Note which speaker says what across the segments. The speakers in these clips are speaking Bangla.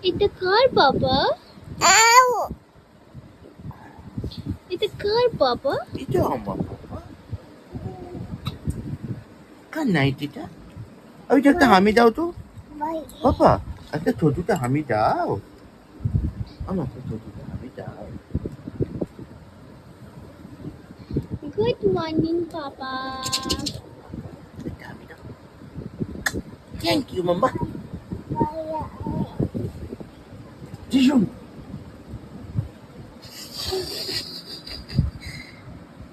Speaker 1: এটা কার বাবা? এটা কার বাবা?
Speaker 2: এটা আমার বাবা। কার নাইটিটা? ওইটা একটা হামি দাও তো বাবা, একটা ছোটটা হামি দাও। আমার একটা ছোটটা হামি দাও।
Speaker 1: গুড মর্নিং বাবা।
Speaker 2: একটা হামি দাও। থ্যাংক ইউ মাম্মা। টিসুম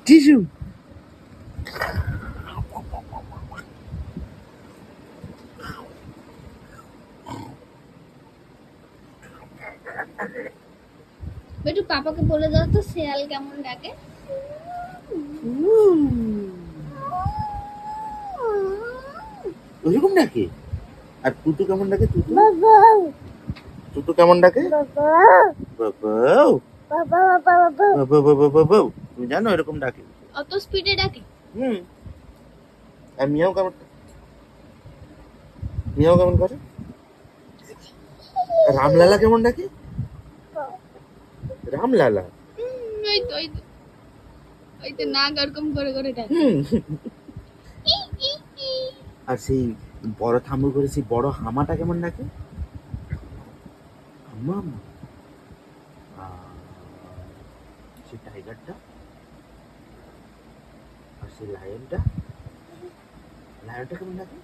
Speaker 2: টিসুম।
Speaker 1: বেটু পাপাকে বলে দাও তো শেয়াল কেমন ডাকে।
Speaker 2: ওইরকম ডাকে? আর তুতু কেমন ডাকে? তুতু তুতু কেমন ডাকে? বাবাও বাবাও। তুমি জানো এরকম ডাকে?
Speaker 1: অত স্পিডে ডাকে?
Speaker 2: আর মিয়াও কেমন মিয়াও কেমন করে? রামলালা কেমন ডাকে? রামলালা
Speaker 1: ওই তো ওই তো ওই তো নাক এরকম করে করে ডাকে।
Speaker 2: আর সেই বড় থাম্বু করে সেই বড় হামাটা কেমন ডাকে? হামাম। সেই টাইগারটা আর সেই লায়নটা কেমন ডাকে?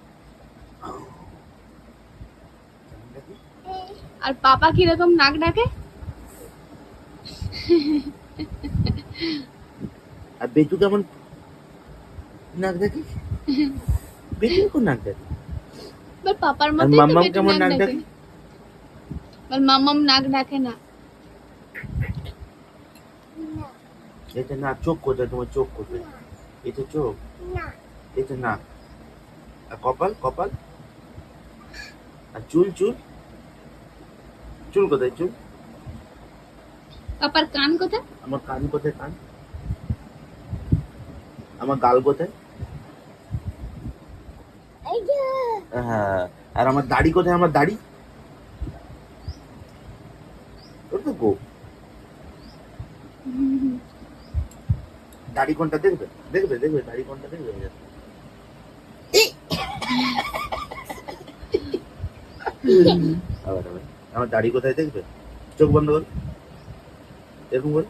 Speaker 2: কেমন ডাকে?
Speaker 1: আর পাপা কিরকম নাক ডাকে?
Speaker 2: আর বেটু কেমন নাক ডাকে? বেটু কোন নাক ডাকে?
Speaker 1: বাট পাপার
Speaker 2: আর
Speaker 1: মতই তো
Speaker 2: মাম্মাম
Speaker 1: বেটু
Speaker 2: কেমন
Speaker 1: নাক
Speaker 2: নাক
Speaker 1: ডাকে।
Speaker 2: ডাকে?
Speaker 1: বাট মাম্মাম নাক ডাকে না।
Speaker 2: এটা না, চোখ কোথায়? তোমার চোখ কোথায়? এটা চোখ, এটা না। আর কপাল কপাল আর চুল চুল চুল কোথায়? চুল।
Speaker 1: পাপার কান কোথায়?
Speaker 2: আমার কান কোথায়? কান। আমার গাল কোথায়? হ্যাঁ। আর আমার দাড়ি কোথায়? আমার দাড়ি ওর তো গো। দাড়ি কোনটা? দেখবে দেখবে দেখবে দাড়ি কোনটা? দেখবে আবার আবার। আমার দাড়ি কোথায় দেখবে? চোখ বন্ধ করো, এরকম করে।